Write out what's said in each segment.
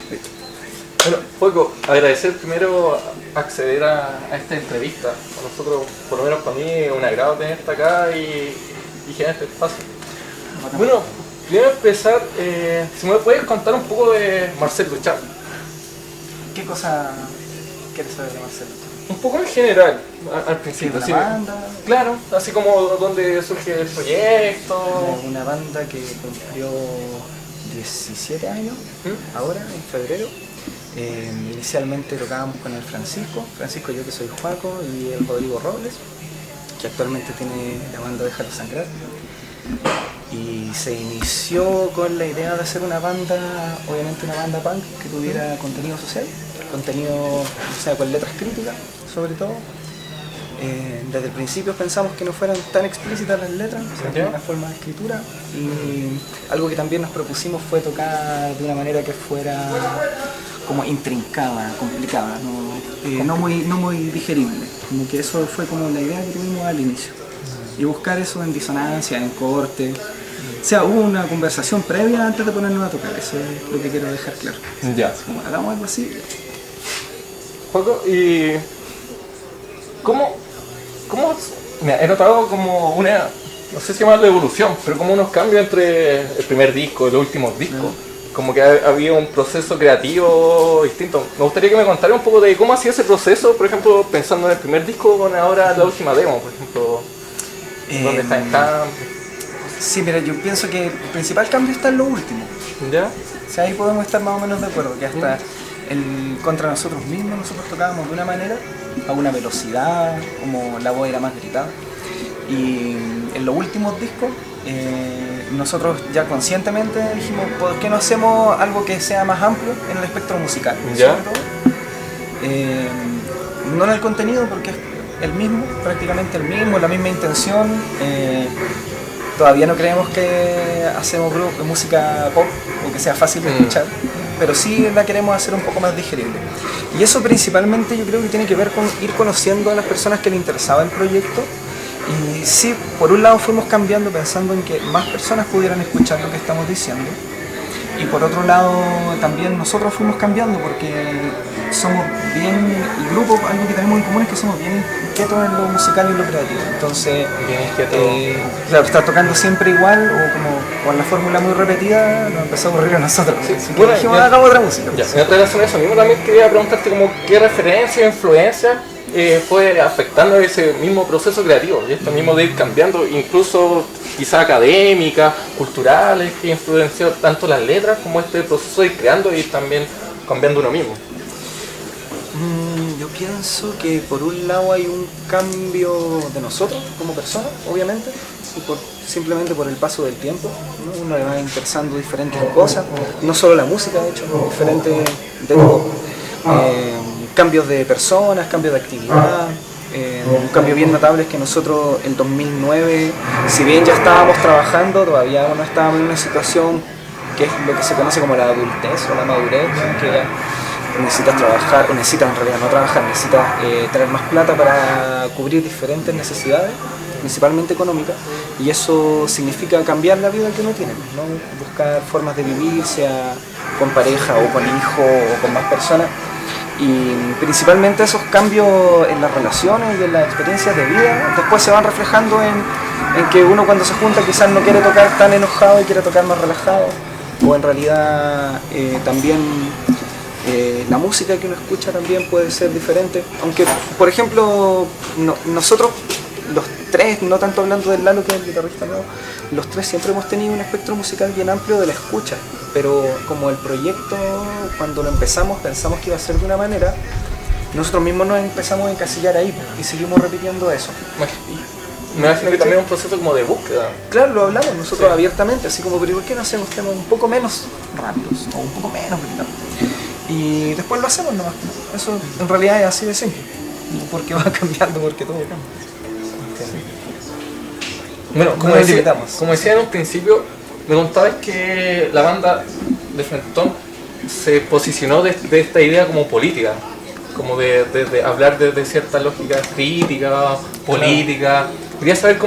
Listo. Bueno, Joaco, agradecer primero acceder a esta entrevista. Para nosotros, por lo menos para mí, es un agrado tenerte acá y generar este espacio. Bueno, primero empezar, si me puedes contar un poco de Marcel Duchamp. ¿Qué cosa quieres saber de Marcelo? Un poco en general, al principio. ¿De la banda? Claro, así como dónde surge el proyecto. Una banda que cumplió 17 años, ahora, en febrero. Inicialmente tocábamos con el Francisco, yo que soy Joaco, y el Rodrigo Robles, que actualmente tiene la banda Déjalo Sangrar. Y se inició con la idea de hacer una banda, obviamente una banda punk que tuviera contenido social, contenido, o sea, con letras críticas sobre todo. Desde el principio pensamos que no fueran tan explícitas las letras, o sea, una forma de escritura, y algo que también nos propusimos fue tocar de una manera que fuera como intrincada, complicada, no muy digerible, como que eso fue como la idea que tuvimos al inicio, y buscar eso en disonancia, en corte. O sea, hubo una conversación previa antes de ponernos a tocar, eso es lo que quiero dejar claro. Ya. Como hagamos algo así. Joaco, ¿y cómo? Mira, he notado como una, no sé si llamarlo evolución, pero como unos cambios entre el primer disco y los últimos discos. Como que había un proceso creativo distinto. Me gustaría que me contara un poco de cómo hacía ese proceso, por ejemplo, pensando en el primer disco con ahora la última demo, por ejemplo, dónde está el cambio. Sí, mira, yo pienso que el principal cambio está en lo último. ¿Ya? O sea, ahí podemos estar más o menos de acuerdo, que hasta contra nosotros mismos nosotros tocábamos de una manera, a una velocidad, como la voz era más gritada. Y en los últimos discos, nosotros ya conscientemente dijimos, ¿por qué no hacemos algo que sea más amplio en el espectro musical? ¿Ya? Sobre todo, no en el contenido, porque es el mismo, prácticamente el mismo, la misma intención. Todavía no creemos que hacemos música pop o que sea fácil de escuchar, pero sí la queremos hacer un poco más digerible. Y eso principalmente yo creo que tiene que ver con ir conociendo a las personas que les interesaba el proyecto. Y sí, por un lado fuimos cambiando pensando en que más personas pudieran escuchar lo que estamos diciendo. Y por otro lado también nosotros fuimos cambiando porque somos bien, el grupo, algo que tenemos en común es que somos bien inquietos en lo musical y en lo creativo. Entonces, claro, estar tocando siempre igual o como con la fórmula muy repetida nos empezó a aburrir a nosotros. Sí, así que bueno, dijimos, hagamos otra música. Ya, en relación a eso mismo también quería preguntarte como qué referencia o influencia fue afectando ese mismo proceso creativo y esto mismo de ir cambiando, incluso quizás académicas, culturales, que influenció tanto las letras como este proceso de ir creando y también cambiando uno mismo. Yo pienso que por un lado hay un cambio de nosotros como personas, obviamente, y simplemente por el paso del tiempo, ¿no? Uno le va interesando diferentes cosas, no solo la música, de hecho, diferentes de todo. Cambios de personas, cambios de actividad. Un cambio bien notable es que nosotros en 2009, si bien ya estábamos trabajando, todavía no estábamos en una situación que es lo que se conoce como la adultez o la madurez, ¿no? Que ya necesitas trabajar, o necesitas en realidad no trabajar, necesitas tener más plata para cubrir diferentes necesidades, principalmente económicas, y eso significa cambiar la vida que uno tiene, ¿no? Buscar formas de vivir, sea con pareja o con hijos o con más personas. Y principalmente esos cambios en las relaciones y en las experiencias de vida después se van reflejando en que uno cuando se junta quizás no quiere tocar tan enojado y quiere tocar más relajado, o en realidad también la música que uno escucha también puede ser diferente, aunque por ejemplo nosotros los tres, no tanto hablando del Lalo que es el guitarrista nuevo, los tres siempre hemos tenido un espectro musical bien amplio de la escucha, pero como el proyecto cuando lo empezamos pensamos que iba a ser de una manera, nosotros mismos nos empezamos a encasillar ahí y seguimos repitiendo eso. Me imagino que también es un proceso como de búsqueda. Claro, lo hablamos nosotros abiertamente, así como, pero ¿por qué no hacemos temas un poco menos rápidos o un poco menos gritados? Y después lo hacemos nomás. Eso en realidad es así de simple, porque va cambiando, porque todo cambia. Bueno, como decía en un principio, me contabas que la banda de Frentón se posicionó de esta idea como política, como de hablar desde cierta lógica crítica, política. Quería saber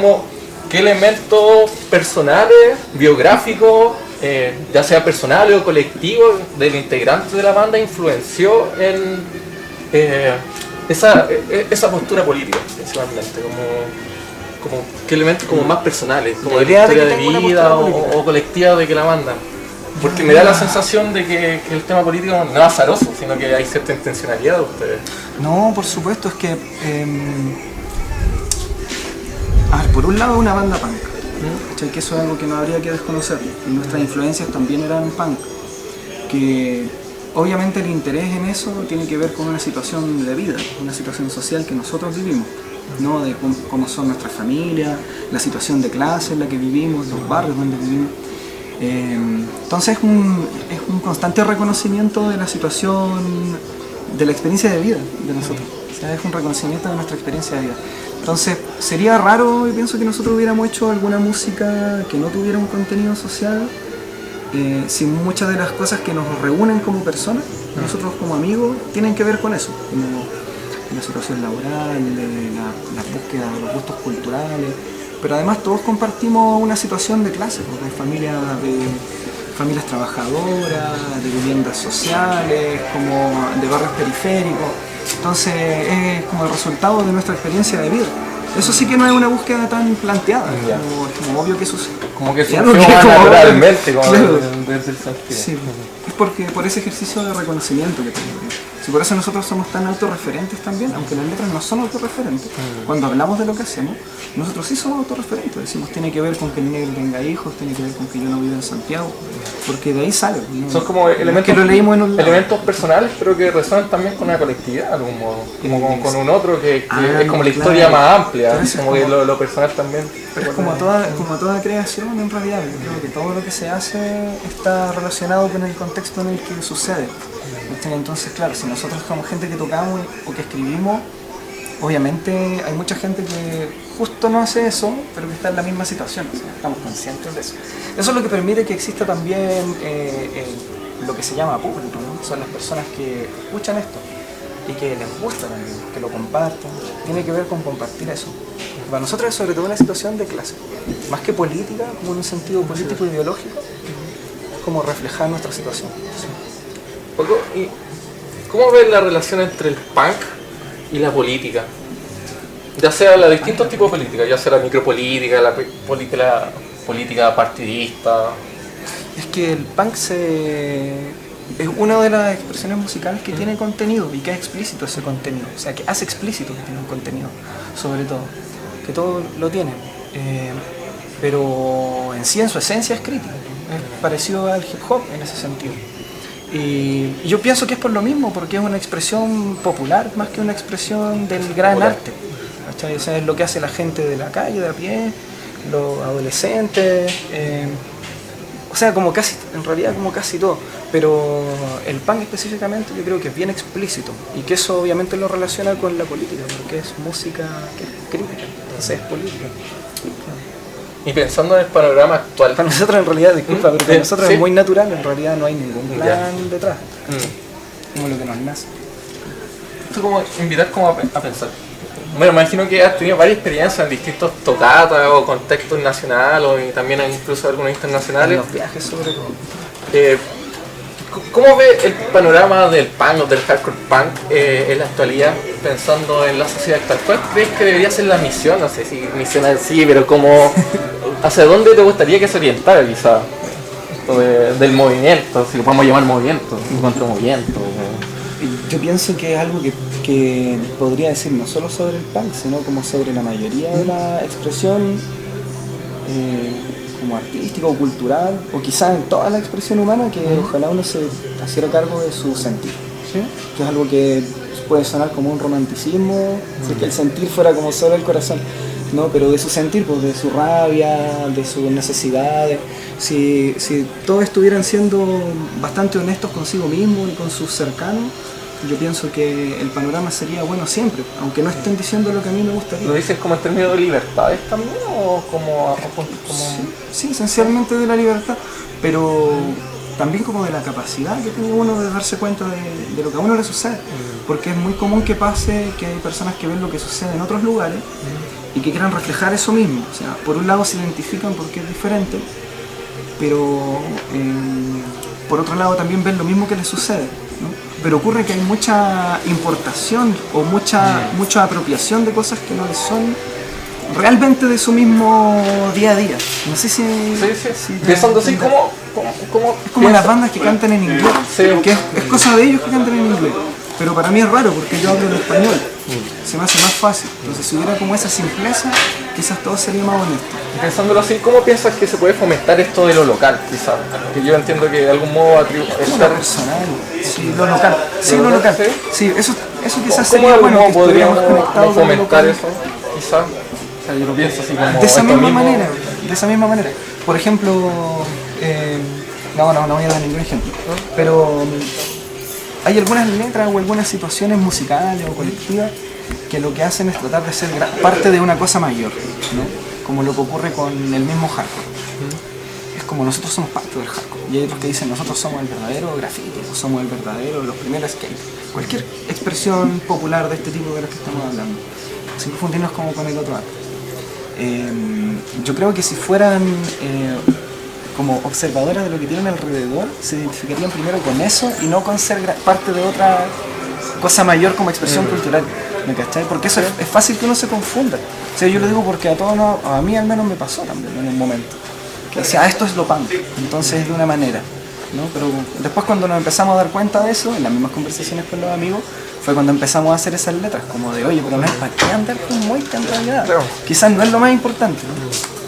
qué elementos personales, biográficos, ya sea personal o colectivo, del integrante de la banda influenció en esa postura política, principalmente, como que elementos como más personales, como de la historia de vida o colectiva de que la banda. Porque me da la sensación de que el tema político no es azaroso, sino que hay cierta intencionalidad de ustedes. No, por supuesto, es que... a ver, por un lado una banda punk, ¿cachai? Que eso es algo que no habría que desconocer. Y nuestras influencias también eran punk. Que obviamente el interés en eso tiene que ver con una situación de vida, una situación social que nosotros vivimos, ¿no? De cómo son nuestras familias, la situación de clase en la que vivimos, los barrios donde vivimos. Entonces es un constante reconocimiento de la situación, de la experiencia de vida de nosotros. O sea, es un reconocimiento de nuestra experiencia de vida. Entonces sería raro, yo pienso, que nosotros hubiéramos hecho alguna música que no tuviera un contenido social, si muchas de las cosas que nos reúnen como personas, nosotros como amigos, tienen que ver con eso, como la situación laboral, la búsqueda de los gustos culturales. Pero además todos compartimos una situación de clase, de familias trabajadoras, de viviendas sociales, como de barrios periféricos. Entonces es como el resultado de nuestra experiencia de vida. Eso sí que no es una búsqueda tan planteada, es como obvio que sucede. Como que surgió más naturalmente, como claro. desde el sentido. Sí, es porque por ese ejercicio de reconocimiento que tenemos. Si por eso nosotros somos tan autorreferentes también, aunque las letras no son autorreferentes, cuando hablamos de lo que hacemos, nosotros sí somos autorreferentes. Decimos, tiene que ver con que el negro tenga hijos, tiene que ver con que yo no viva en Santiago, porque de ahí sale. ¿No? Son como elementos, que lo leímos en un elementos personales, pero que resuenan también con una colectividad de algún modo, como con un otro que es como la historia más amplia, como que lo personal también. Pero es como toda creación en realidad. Yo creo que todo lo que se hace está relacionado con el contexto en el que sucede. Entonces, claro, si nosotros somos gente que tocamos o que escribimos, obviamente hay mucha gente que justo no hace eso, pero que está en la misma situación, o sea, estamos conscientes de eso. Eso es lo que permite que exista también lo que se llama público, ¿no? Son las personas que escuchan esto y que les gusta también, que lo comparten. Tiene que ver con compartir eso. Para nosotros es sobre todo una situación de clase, más que política, como en un sentido político ideológico, es como reflejar nuestra situación. ¿Y cómo ves la relación entre el punk y la política? Ya sea los distintos tipos de política, ya sea la micropolítica, la política partidista. Es que el punk es una de las expresiones musicales que tiene contenido y que es explícito ese contenido, o sea, que hace explícito que tiene un contenido, sobre todo, que todo lo tiene, pero en sí en su esencia es crítico, es parecido al hip hop en ese sentido. Y yo pienso que es por lo mismo, porque es una expresión popular más que una expresión del gran arte. ¿Cachai? O sea, es lo que hace la gente de la calle, de a pie, los adolescentes, o sea, como casi, en realidad como casi todo. Pero el punk específicamente yo creo que es bien explícito y que eso obviamente lo relaciona con la política, porque es música que es crítica, entonces es política. Y pensando en el panorama actual. Para nosotros en realidad, disculpa, pero para nosotros ¿sí? Es muy natural, en realidad no hay ningún plan detrás. Como lo que nos nace. Esto como invitar como a pensar. Bueno, me imagino que has tenido varias experiencias en distintos tocatas o contextos nacionales y también incluso algunos internacionales. En los viajes sobre todo. ¿Cómo ves el panorama del punk o del hardcore punk en la actualidad, pensando en la sociedad actual? ¿Cuál crees que debería ser la misión? No sé si misión en sí, pero como ¿hacia dónde te gustaría que se orientara quizá esto del movimiento, si lo podemos llamar movimiento, contra movimiento? Yo pienso que es algo que podría decir no solo sobre el punk, sino como sobre la mayoría de la expresión como artística o cultural, o quizás en toda la expresión humana, que ojalá uno se hiciera cargo de su sentir. ¿Sí? Que es algo que puede sonar como un romanticismo, si es que el sentir fuera como solo el corazón, ¿no? Pero de su sentir, pues, de su rabia, de sus necesidades. Si todos estuvieran siendo bastante honestos consigo mismos y con sus cercanos, yo pienso que el panorama sería bueno siempre, aunque no estén diciendo lo que a mí me gustaría. ¿Lo dices como en términos de libertades también o como...? Sí, esencialmente de la libertad, pero también como de la capacidad que tiene uno de darse cuenta de lo que a uno le sucede, porque es muy común que pase que hay personas que ven lo que sucede en otros lugares y que quieran reflejar eso mismo. O sea, por un lado se identifican porque es diferente, pero por otro lado también ven lo mismo que les sucede, ¿no? Pero ocurre que hay mucha importación o mucha apropiación de cosas que no les son realmente de su mismo día a día. No sé si... Pensando así, ¿cómo es como las bandas que cantan en inglés, que es cosa de ellos que cantan en inglés. Pero para mí es raro porque yo hablo en español, se me hace más fácil. Entonces si hubiera como esa simpleza, quizás todo sería más honesto. Pensándolo así, ¿cómo piensas que se puede fomentar esto de lo local, quizás? Que yo entiendo que de algún modo Lo personal, sí, lo local. Sí, lo local. Sí, eso quizás ¿Cómo sería de bueno que podríamos estuviéramos conectados con lo fomentar local. eso, quizás? O sea, yo lo pienso así como De esa misma manera. Por ejemplo, no voy a dar ningún ejemplo, pero hay algunas letras o algunas situaciones musicales o colectivas que lo que hacen es tratar de ser parte de una cosa mayor, ¿no? Como lo que ocurre con el mismo hardcore. Es como nosotros somos parte del hardcore. Y hay otros que dicen nosotros somos el verdadero graffiti, o somos el verdadero, los primeros skate. Cualquier expresión popular de este tipo de las que estamos hablando. Sin confundirnos como con el otro arte. Yo creo que si fueran como observadores de lo que tienen alrededor, se identificarían primero con eso y no con ser parte de otra cosa mayor como expresión cultural. ¿Me cachai? Porque eso es fácil que uno se confunda. O sea, yo lo digo porque a mí al menos me pasó también en un momento. Que decía, esto es lo punk, entonces es de una manera, ¿no? Pero después cuando nos empezamos a dar cuenta de eso, en las mismas conversaciones con los amigos, fue cuando empezamos a hacer esas letras, como de, oye, pero no es para qué andar con mueca en realidad. Claro. Quizás no es lo más importante, ¿no?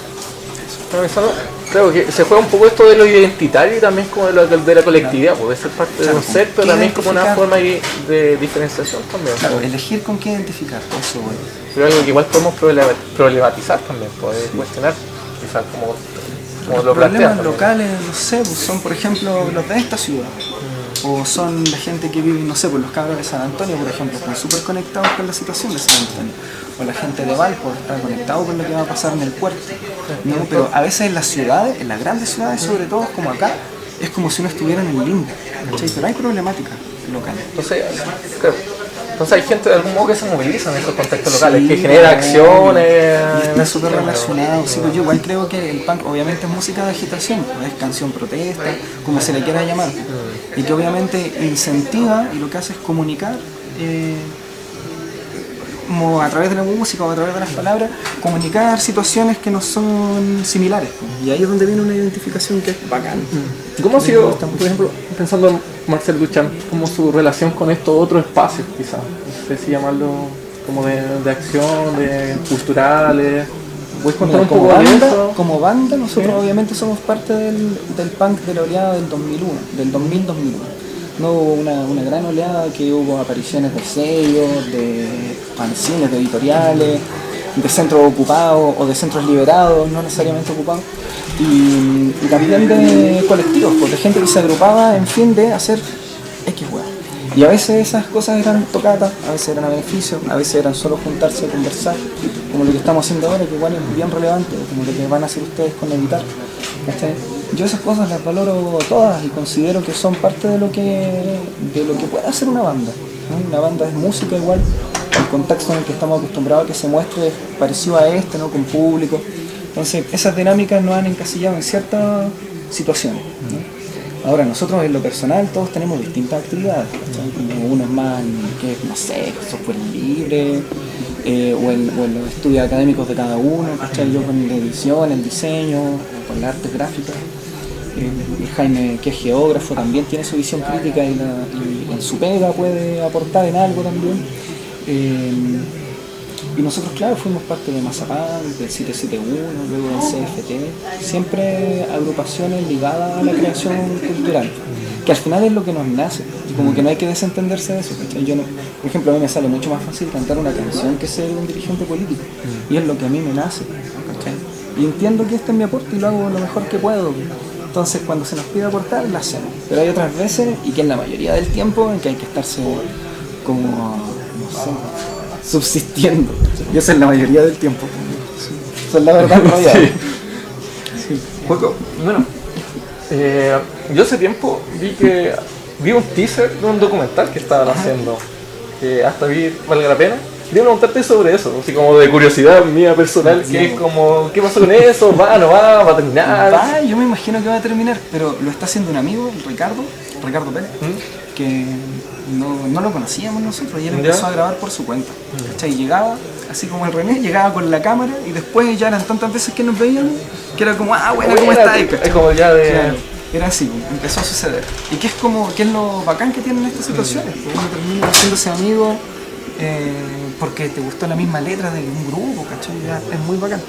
Creo que se juega un poco esto de lo identitario y también como de la colectividad, puede ser parte del concepto, pero también como una forma de diferenciación también. Claro, elegir con qué identificar, eso bueno. Pero algo que igual podemos problematizar también, poder cuestionar, quizás como los problemas locales, no sé, pues son por ejemplo los de esta ciudad. O son la gente que vive, no sé, pues los cabros de San Antonio, por ejemplo, están súper conectados con la situación de San Antonio. O la gente de Valpo está conectado con lo que va a pasar en el puerto, ¿no? Pero a veces en las ciudades, en las grandes ciudades sobre todo, como acá, es como si uno estuviera en el limbo, ¿cachai? Pero hay problemáticas locales. Entonces hay gente de algún modo que se moviliza en esos contextos locales, que genera acciones. Y está súper relacionado. Sí, pues yo igual creo que el punk obviamente es música de agitación, es canción protesta, como se le quiera llamar. Y que obviamente incentiva y lo que hace es comunicar como a través de la música o a través de las palabras, comunicar situaciones que no son similares. Y ahí es donde viene una identificación que es bacán. ¿Cómo ha sido, por ejemplo, pensando en Marcel Duchamp, como su relación con estos otros espacios, quizás? No sé si llamarlo como de acción, de culturales. ¿Puedes contar un poco de eso? Como banda, nosotros obviamente somos parte del punk de la oleada del 2001, del 2000-2001. No hubo una gran oleada que hubo apariciones de sellos, de fanzines, de editoriales, de centros ocupados o de centros liberados, no necesariamente ocupados, y también de colectivos, de gente que se agrupaba en fin de hacer X web. Y a veces esas cosas eran tocatas, a veces eran a beneficio, a veces eran solo juntarse a conversar, como lo que estamos haciendo ahora, que igual es bien relevante, como lo que van a hacer ustedes con la guitarra. Yo esas cosas las valoro todas y considero que son parte de lo que puede hacer una banda, ¿no? Una banda es música igual, el contexto en el que estamos acostumbrados a que se muestre es parecido a este, ¿no? Con público. Entonces esas dinámicas nos han encasillado en ciertas situaciones, ¿no? Ahora nosotros en lo personal todos tenemos distintas actividades, como uno es más, que no sé, software libre, o en los estudios académicos de cada uno, ¿cachai? Yo con la edición, el diseño, con las artes gráficas. Jaime, que es geógrafo, también tiene su visión crítica y en su pega puede aportar en algo también. Y nosotros, claro, fuimos parte de Mazapán, del 771, luego del CFT, siempre agrupaciones ligadas a la creación cultural, que al final es lo que nos nace, y como que no hay que desentenderse de eso, ¿cachai? Yo no, por ejemplo, a mí me sale mucho más fácil cantar una canción que ser un dirigente político, y es lo que a mí me nace, ¿cachai? Y entiendo que este es mi aporte y lo hago lo mejor que puedo. Entonces cuando se nos pide aportar, lo hacemos. Pero hay otras veces, y que en la mayoría del tiempo, en que hay que estarse como, no sé, subsistiendo. Y eso es la mayoría del tiempo. Eso es la verdad en realidad. Sí. Juego, bueno, yo hace tiempo vi un teaser de un documental que estaban haciendo, que hasta vi, valga la pena, quería preguntarte sobre eso, así como de curiosidad mía personal, que es como, ¿qué pasó con eso? ¿Va, no va? ¿Va a terminar? Va, yo me imagino que va a terminar, pero lo está haciendo un amigo, Ricardo Pérez, que no lo conocíamos nosotros, y él empezó a grabar por su cuenta. ¿Cachai? Llegaba, así como el René, llegaba con la cámara y después ya eran tantas veces que nos veíamos que era como, bueno, ¿cómo está ahí? Es como ya de... Claro, era así, empezó a suceder. ¿Y qué es lo bacán que tienen estas situaciones? Porque uno termina haciéndose amigo porque te gustó la misma letra de un grupo, ¿cachai? Ya, es muy bacán.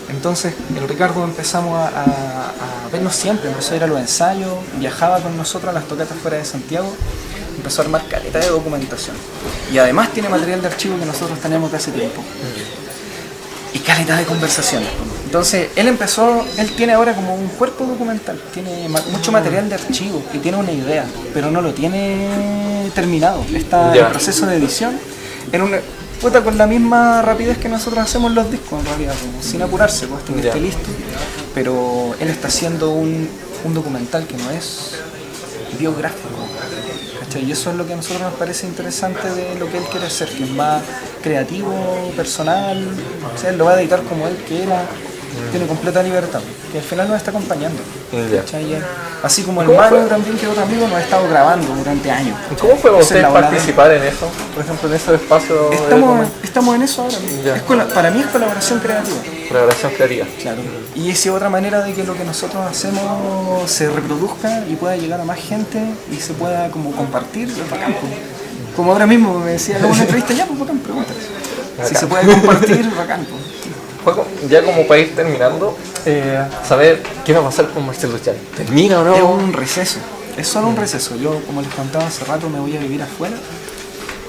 Entonces el Ricardo empezamos a vernos siempre, empezó a ir a los ensayos, viajaba con nosotros a las tocatas fuera de Santiago, empezó a armar caleta de documentación y además tiene material de archivo que nosotros tenemos de hace tiempo y caleta de conversaciones. Entonces él tiene ahora como un cuerpo documental, tiene mucho material de archivo y tiene una idea, pero no lo tiene terminado, está en proceso de edición con la misma rapidez que nosotros hacemos los discos en realidad, como sin apurarse, hasta que esté listo. Pero él está haciendo un documental que no es biográfico, ¿cachai? Y eso es lo que a nosotros nos parece interesante de lo que él quiere hacer, que es más creativo, personal, o sea, él lo va a editar como él quiera, tiene completa libertad, que al final nos está acompañando. ¿Cachai? Así como el Manu también, que otro amigo, nos ha estado grabando durante años. ¿Cómo fue usted participar en eso? Por ejemplo, en esos espacios. Estamos en eso ahora. Para mí es colaboración creativa. Colaboración creativa. Claro. Y es otra manera de que lo que nosotros hacemos se reproduzca y pueda llegar a más gente y se pueda como compartir. Es bacán. Como ahora mismo me decía en una entrevista, ya, pues bacán, preguntas. Si se puede compartir, bacán. Juego, ya como para ir terminando, saber qué va a pasar con Marcelo Chávez. ¿Termina o no? Es un receso, es solo un receso. Yo, como les contaba hace rato, me voy a vivir afuera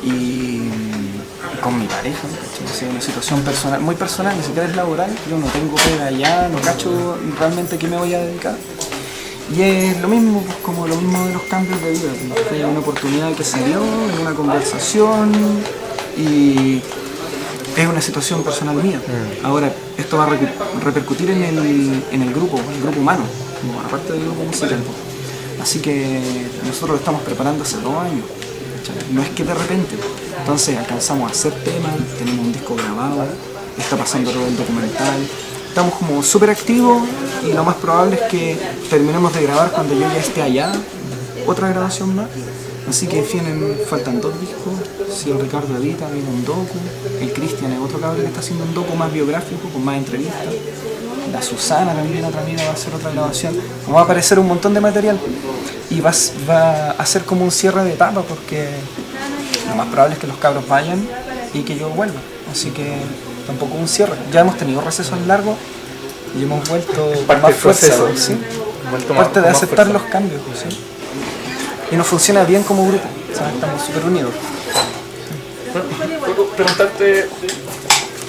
y con mi pareja, ¿no? Una situación personal, muy personal, ni siquiera es laboral. Yo no tengo pega allá, no cacho realmente a qué me voy a dedicar. Y es lo mismo, pues, como lo mismo de los cambios de vida. Fue una oportunidad que se dio en una conversación y es una situación personal mía. Ahora, esto va a repercutir en el grupo humano, aparte del grupo musical. Así que nosotros lo estamos preparando hace 2 años. No es que de repente. Entonces alcanzamos a hacer temas, tenemos un disco grabado, está pasando todo el documental. Estamos como súper activos y lo más probable es que terminemos de grabar cuando yo ya esté allá, otra grabación más. Así que en fin, faltan 2 discos. Si el Ricardo edita, viene un docu. El Cristian es otro cabrón que está haciendo un docu más biográfico, con más entrevistas. La Susana también, otra amiga, va a hacer otra grabación. Va a aparecer un montón de material. Y va a ser como un cierre de etapa, porque lo más probable es que los cabros vayan y que yo vuelva. Así que tampoco un cierre. Ya hemos tenido recesos largos y hemos vuelto con más fuerza. ¿Sí? Parte de aceptar los cambios. ¿Sí? Y nos funciona bien como grupo, o sea, estamos súper unidos. Puedo preguntarte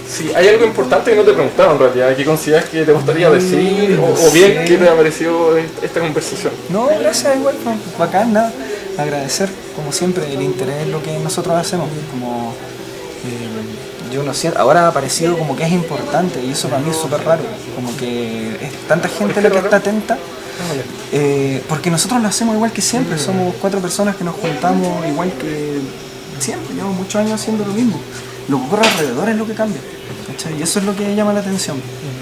si hay algo importante que no te preguntaron en realidad, que consideras que te gustaría decir, o bien qué te ha parecido esta conversación. No, gracias, igual, bacán, nada. Agradecer, como siempre, el interés en lo que nosotros hacemos. Como yo no sé, ahora ha parecido como que es importante y eso para mí es súper raro, como que es tanta gente la que está atenta. Porque nosotros lo hacemos igual que siempre, somos 4 personas que nos juntamos igual que siempre, llevamos muchos años haciendo lo mismo. Lo que ocurre alrededor es lo que cambia, ¿cachai? Y eso es lo que llama la atención,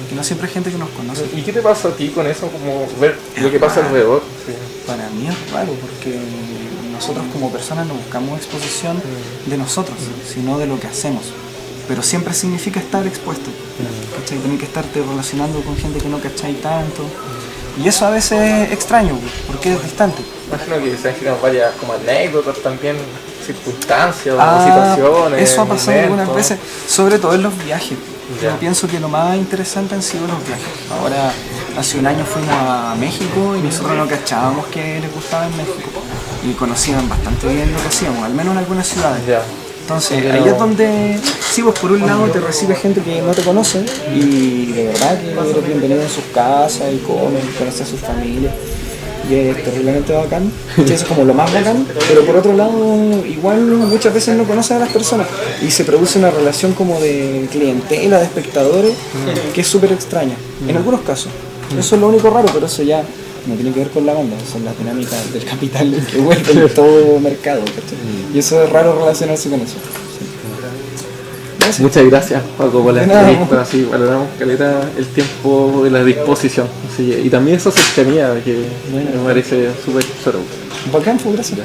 que no siempre hay gente que nos conoce. ¿Y qué te pasa a ti con eso, como ver lo que pasa alrededor? Sí. Para mí es raro, porque nosotros como personas no buscamos exposición de nosotros, sino de lo que hacemos. Pero siempre significa estar expuesto, ¿cachai? Tener que estarte relacionando con gente que no cachai tanto. Y eso a veces es extraño, porque es distante. Imagino que se han generado varias como anécdotas también, circunstancias o situaciones. Eso ha pasado algunas veces, sobre todo en los viajes. Yo pienso que lo más interesante han sido los viajes. Ahora, hace un año fuimos a México y nosotros no cachábamos que les gustaba en México. Y conocían bastante bien lo que hacíamos, al menos en algunas ciudades. Entonces, ahí es donde, sí, pues por un lado te recibe gente que no te conoce y de verdad que eres bienvenido en sus casas y conoces a sus familias y es terriblemente bacán. Eso es como lo más bacán, pero por otro lado igual muchas veces no conoces a las personas y se produce una relación como de clientela, de espectadores, que es súper extraña, en algunos casos. Eso es lo único raro, pero eso ya no tiene que ver con la banda, son las dinámicas del capital que vuelven todo mercado, ¿cachai? Y eso es raro relacionarse con eso. Sí. Gracias. Muchas gracias, Paco, por la De nada. entrevista. Así valoramos caleta el tiempo y la disposición. Así, y también esa cercanía que me parece súper choro. Bacán, pues, gracias.